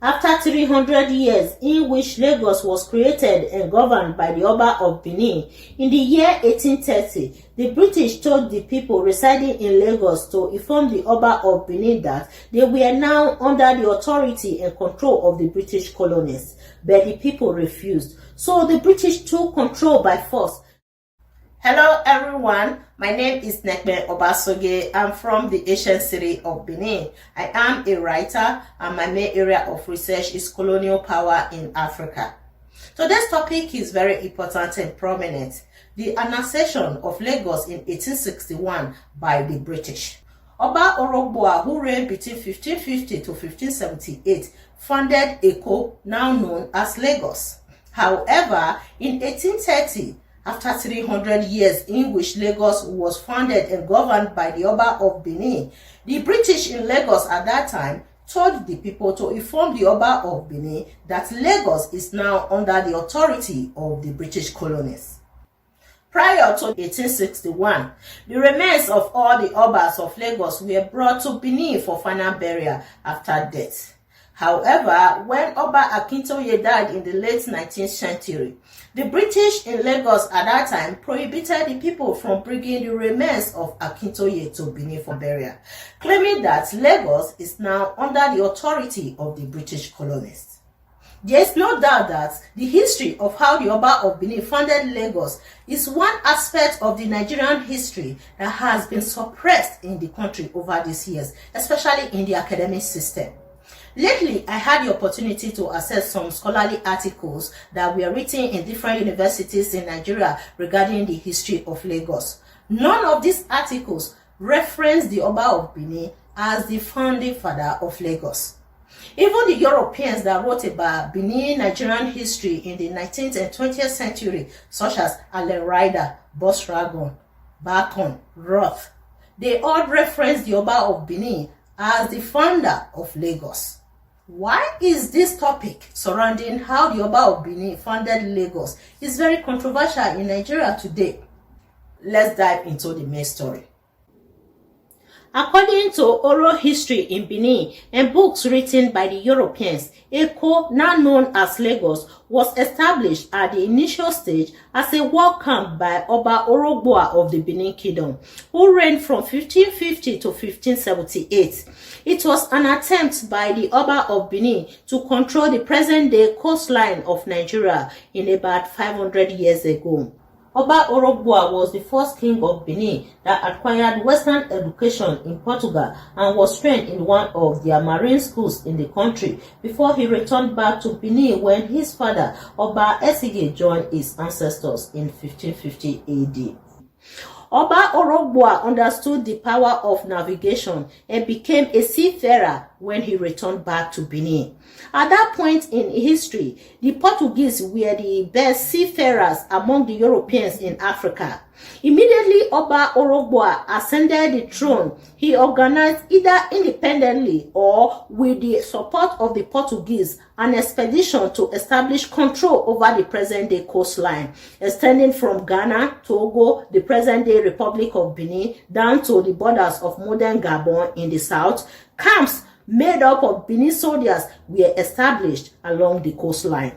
After 300 years in which Lagos was created and governed by the Oba of Benin, in the year 1830, the British told the people residing in Lagos to inform the Oba of Benin that they were now under the authority and control of the British colonists, but the people refused. So the British took control by force. Hello everyone, my name is Nekbe Obasoge. I'm from the ancient city of Benin. I am a writer and my main area of research is colonial power in Africa. So this topic is very important and prominent. The annexation of Lagos in 1861 by the British. Oba Orogboa, who reigned between 1550 to 1578, founded Eko, now known as Lagos. However, in 1830, after 300 years in which Lagos was founded and governed by the Oba of Benin, the British in Lagos at that time told the people to inform the Oba of Benin that Lagos is now under the authority of the British colonists. Prior to 1861, the remains of all the Obas of Lagos were brought to Benin for final burial after death. However, when Oba Akintoye died in the late 19th century, the British in Lagos at that time prohibited the people from bringing the remains of Akintoye to Benin for burial, claiming that Lagos is now under the authority of the British colonists. There is no doubt that the history of how the Oba of Benin founded Lagos is one aspect of the Nigerian history that has been suppressed in the country over these years, especially in the academic system. Lately, I had the opportunity to access some scholarly articles that were written in different universities in Nigeria regarding the history of Lagos. None of these articles reference the Oba of Benin as the founding father of Lagos. Even the Europeans that wrote about Benin Nigerian history in the 19th and 20th century, such as Allen Ryder, Bosragon, Bacon, Roth, they all reference the Oba of Benin as the founder of Lagos. Why is this topic surrounding how the Oba of Benin founded Lagos is very controversial in Nigeria today? Let's dive into the main story. According to oral history in Benin and books written by the Europeans, Eko, now known as Lagos, was established at the initial stage as a war camp by Oba Orogboa of the Benin Kingdom, who reigned from 1550 to 1578. It was an attempt by the Oba of Benin to control the present-day coastline of Nigeria in about 500 years ago. Oba Orogboa was the first king of Benin that acquired Western education in Portugal and was trained in one of their marine schools in the country before he returned back to Benin when his father, Oba Esige, joined his ancestors in 1550 AD. Oba Orogboa understood the power of navigation and became a seafarer when he returned back to Benin. At that point in history, the Portuguese were the best seafarers among the Europeans in Africa. Immediately Oba Orogboa ascended the throne, he organized either independently or with the support of the Portuguese an expedition to establish control over the present-day coastline, extending from Ghana, Togo, the present-day Republic of Benin, down to the borders of modern Gabon in the south. Camps made up of Benin soldiers were established along the coastline.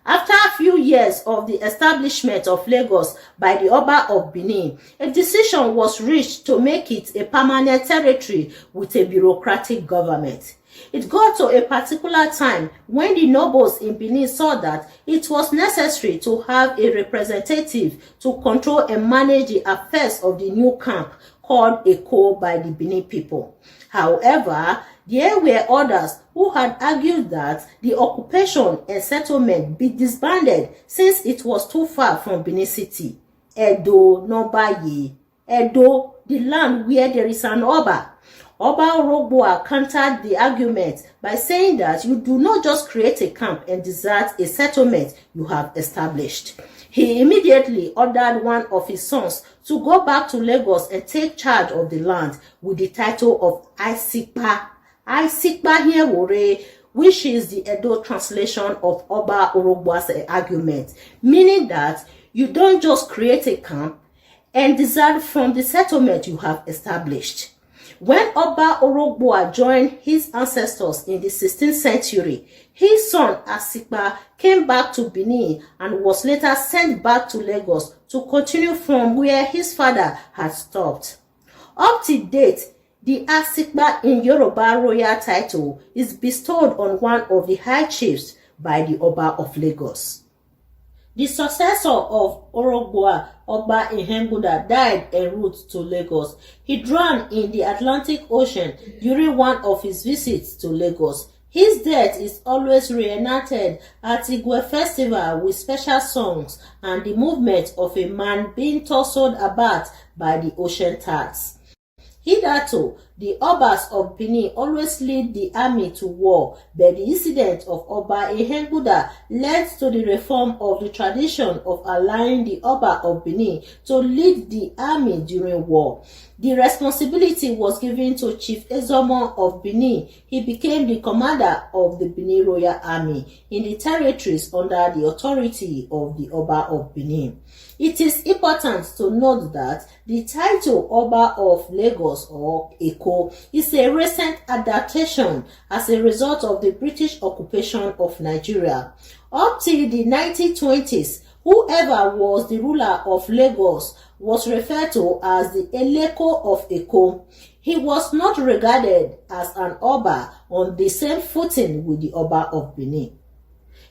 After a few years of the establishment of Lagos by the Oba of Benin, a decision was reached to make it a permanent territory with a bureaucratic government. It got to a particular time when the nobles in Benin saw that it was necessary to have a representative to control and manage the affairs of the new camp called Eko by the Benin people. However, there were others who had argued that the occupation and settlement be disbanded since it was too far from Benin City. Edo, Nobaye. Edo, the land where there is an Oba. Oba Orogboa countered the argument by saying that you do not just create a camp and desert a settlement you have established. He immediately ordered one of his sons to go back to Lagos and take charge of the land with the title of Aisikpa. Aisikpa here wore, which is the Edo translation of Oba Orogboa's argument, meaning that you don't just create a camp and desert from the settlement you have established. When Oba Orogboa joined his ancestors in the 16th century, his son Asikpa came back to Benin and was later sent back to Lagos to continue from where his father had stopped. Up to date, the Asikpa in Yoruba royal title is bestowed on one of the high chiefs by the Oba of Lagos. The successor of Orogboa, Oba Ihembuda, died en route to Lagos. He drowned in the Atlantic Ocean during one of his visits to Lagos. His death is always reenacted at Igwe Festival with special songs and the movement of a man being tossed about by the ocean tides. Hitherto, the Obas of Benin always lead the army to war, but the incident of Oba Ihembuda led to the reform of the tradition of allowing the Oba of Benin to lead the army during war. The responsibility was given to Chief Ezomo of Benin. He became the commander of the Benin Royal Army in the territories under the authority of the Oba of Benin. It is important to note that the title Oba of Lagos or Eko is a recent adaptation as a result of the British occupation of Nigeria. Up till the 1920s, whoever was the ruler of Lagos was referred to as the Eleko of Eko. He was not regarded as an Oba on the same footing with the Oba of Benin.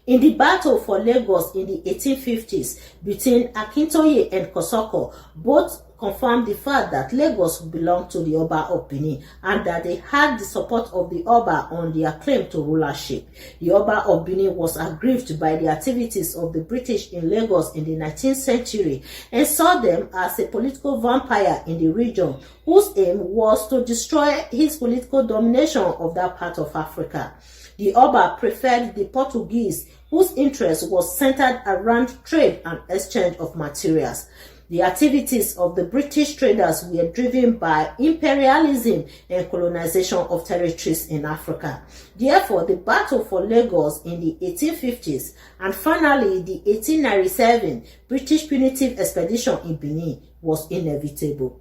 In the battle for Lagos in the 1850s between Akintoye and Kosoko, both confirmed the fact that Lagos belonged to the Oba of Benin and that they had the support of the Oba on their claim to rulership. The Oba of Benin was aggrieved by the activities of the British in Lagos in the 19th century and saw them as a political vampire in the region whose aim was to destroy his political domination of that part of Africa. The Oba preferred the Portuguese, whose interest was centered around trade and exchange of materials. The activities of the British traders were driven by imperialism and colonization of territories in Africa. Therefore, the battle for Lagos in the 1850s and finally the 1897 British punitive expedition in Benin was inevitable.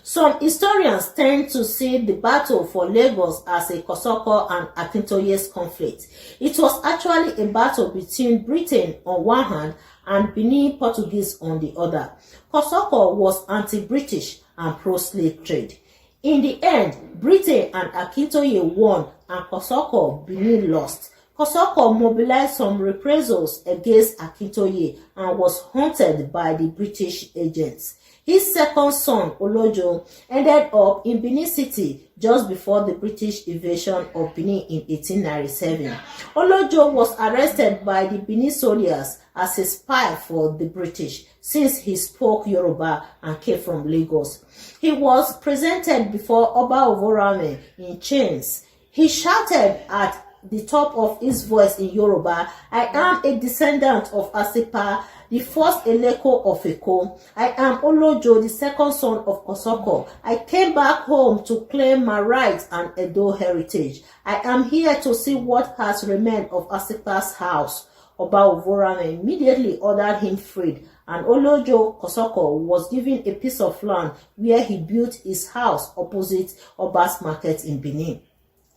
Some historians tend to see the battle for Lagos as a Kosoko and Akintoye's conflict. It was actually a battle between Britain on one hand and Benin Portuguese on the other. Kosoko was anti-British and pro-slave trade. In the end, Britain and Akintoye won and Kosoko Benin lost. Kosoko mobilized some reprisals against Akintoye and was hunted by the British agents. His second son, Olojo, ended up in Benin City just before the British invasion of Benin in 1897. Olojo was arrested by the Benin soldiers as a spy for the British since he spoke Yoruba and came from Lagos. He was presented before Oba of Benin in chains. He shouted at the top of his voice in Yoruba, "I am a descendant of Asipa, the first Eleko of Eko. I am Olojo, the second son of Kosoko. I came back home to claim my rights and Edo heritage. I am here to see what has remained of Asipa's house." Oba of Benin immediately ordered him freed, and Olojo Kosoko was given a piece of land where he built his house opposite Oba's market in Benin.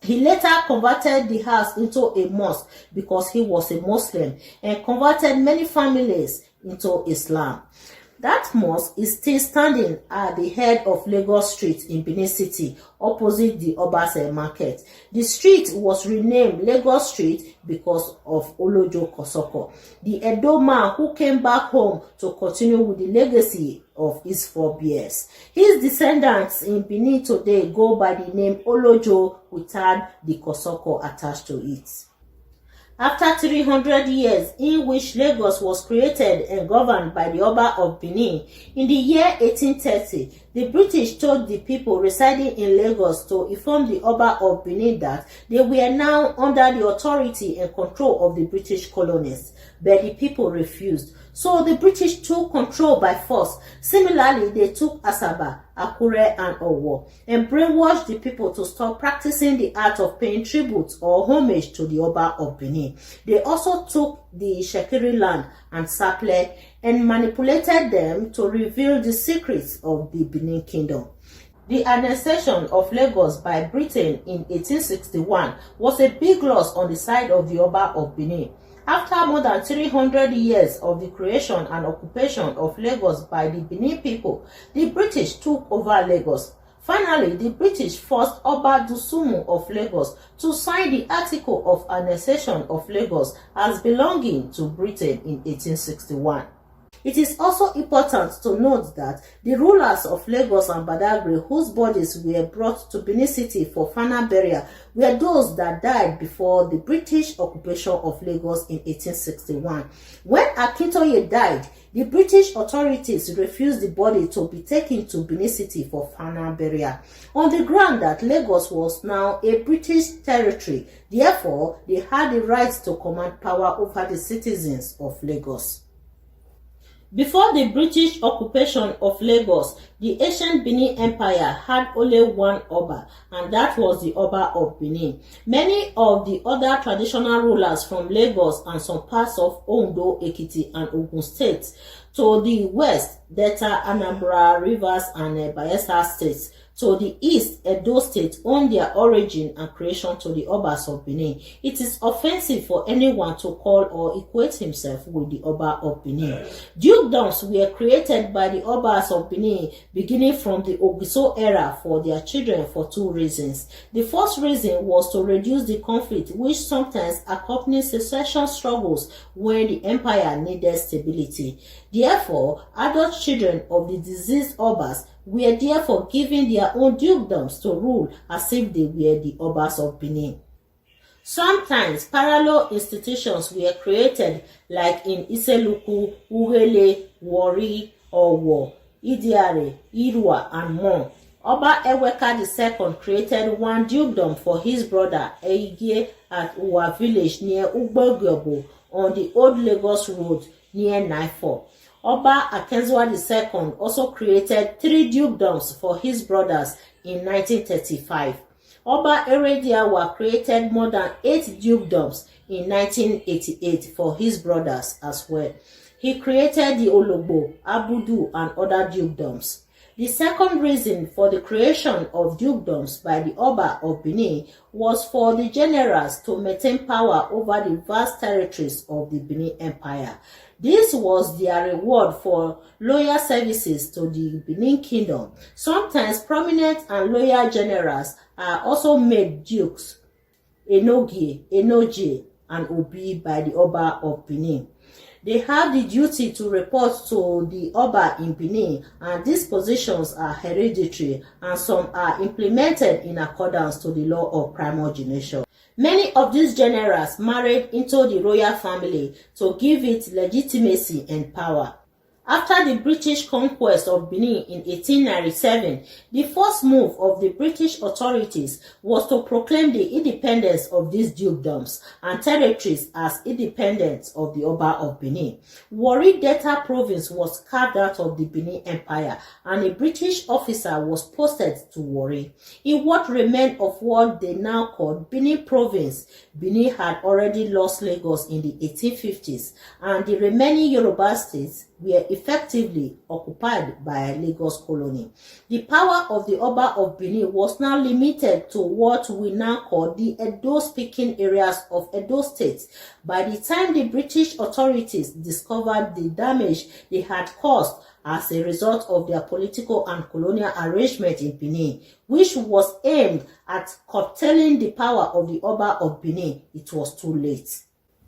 He later converted the house into a mosque because he was a Muslim and converted many families into Islam. That mosque is still standing at the head of Lagos Street in Benin City, opposite the Oba's market. The street was renamed Lagos Street because of Olojo Kosoko, the Edo man who came back home to continue with the legacy of his forebears. His descendants in Benin today go by the name Olojo without the Kosoko attached to it. After 300 years in which Lagos was created and governed by the Oba of Benin, in the year 1830, the British told the people residing in Lagos to inform the Oba of Benin that they were now under the authority and control of the British colonists, but the people refused. So the British took control by force. Similarly, they took Asaba, Akure, and Owo and brainwashed the people to stop practicing the art of paying tribute or homage to the Oba of Benin. They also took the Shekiri land and Saple and manipulated them to reveal the secrets of the Benin kingdom. The annexation of Lagos by Britain in 1861 was a big loss on the side of the Oba of Benin. After more than 300 years of the creation and occupation of Lagos by the Benin people, the British took over Lagos. Finally, the British forced Oba Dusumu of Lagos to sign the Article of Annexation of Lagos as belonging to Britain in 1861. It is also important to note that the rulers of Lagos and Badagry whose bodies were brought to Benin City for final burial were those that died before the British occupation of Lagos in 1861. When Akintoye died, the British authorities refused the body to be taken to Benin City for final burial, on the ground that Lagos was now a British territory. Therefore, they had the right to command power over the citizens of Lagos. Before the British occupation of Lagos, the ancient Benin Empire had only one Oba, and that was the Oba of Benin. Many of the other traditional rulers from Lagos and some parts of Ondo, Ekiti, and Ogun states to the west, Delta, Anambra, Rivers, and Bayelsa states. To the east, Edo State owned their origin and creation to the Obas of Benin. It is offensive for anyone to call or equate himself with the Oba of Benin. Dukedoms were created by the Obas of Benin beginning from the Ogiso era for their children for two reasons. The first reason was to reduce the conflict which sometimes accompanies secession struggles when the empire needed stability. Therefore, adult children of the deceased Obas were therefore given their own dukedoms to rule as if they were the Obas of Benin. Sometimes parallel institutions were created like in Iseluku, Ugele, Wari, Owo, Idiare, Irua, and more. Oba Eweka II created one dukedom for his brother Eige at Uwa village near Ugbogyobo on the old Lagos road near Naifo. Oba Akenzwa II also created 3 dukedoms for his brothers in 1935. Oba Erediawa created more than 8 dukedoms in 1988 for his brothers as well. He created the Ologbo, Abudu, and other dukedoms. The second reason for the creation of dukedoms by the Oba of Benin was for the generals to maintain power over the vast territories of the Benin Empire. This was their reward for loyal services to the Benin Kingdom. Sometimes prominent and loyal generals are also made dukes, Enogie, Enoje, and Obi by the Oba of Benin. They have the duty to report to the Oba in Benin, and these positions are hereditary, and some are implemented in accordance to the law of primogeniture. Many of these generals married into the royal family to give it legitimacy and power. After the British conquest of Benin in 1897, the first move of the British authorities was to proclaim the independence of these dukedoms and territories as independent of the Oba of Benin. Warri Delta province was carved out of the Benin Empire, and a British officer was posted to Warri. In what remained of what they now called Benin province, Benin had already lost Lagos in the 1850s, and the remaining Yoruba states were effectively occupied by a Lagos colony. The power of the Oba of Benin was now limited to what we now call the Edo-speaking areas of Edo State. By the time the British authorities discovered the damage they had caused as a result of their political and colonial arrangement in Benin, which was aimed at curtailing the power of the Oba of Benin, it was too late.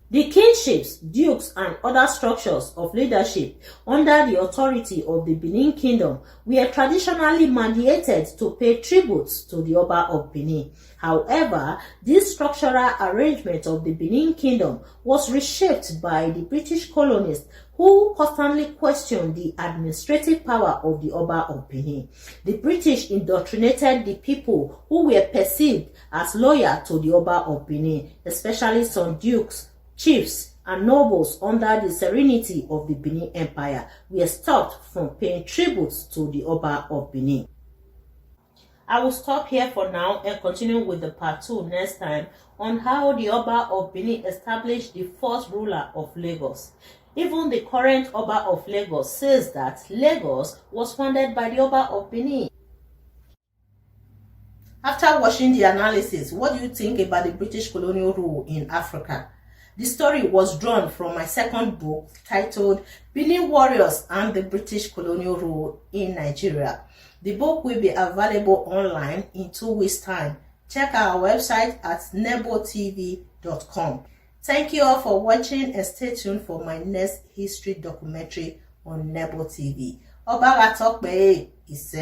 The kingships, dukes, and other structures of leadership under the authority of the Benin Kingdom were traditionally mandated to pay tributes to the Oba of Benin. However, this structural arrangement of the Benin Kingdom was reshaped by the British colonists who constantly questioned the administrative power of the Oba of Benin. The British indoctrinated the people who were perceived as loyal to the Oba of Benin, especially some dukes, chiefs, and nobles under the serenity of the Benin Empire were stopped from paying tributes to the Oba of Benin. I will stop here for now and continue with the part 2 next time on how the Oba of Benin established the first ruler of Lagos. Even the current Oba of Lagos says that Lagos was founded by the Oba of Benin. After watching the analysis, what do you think about the British colonial rule in Africa? The story was drawn from my second book titled Benin Warriors and the British Colonial Rule in Nigeria. The book will be available online in 2 weeks' time. Check our website at nebotv.com. Thank you all for watching and stay tuned for my next history documentary on Nebo TV. Oba of Benin is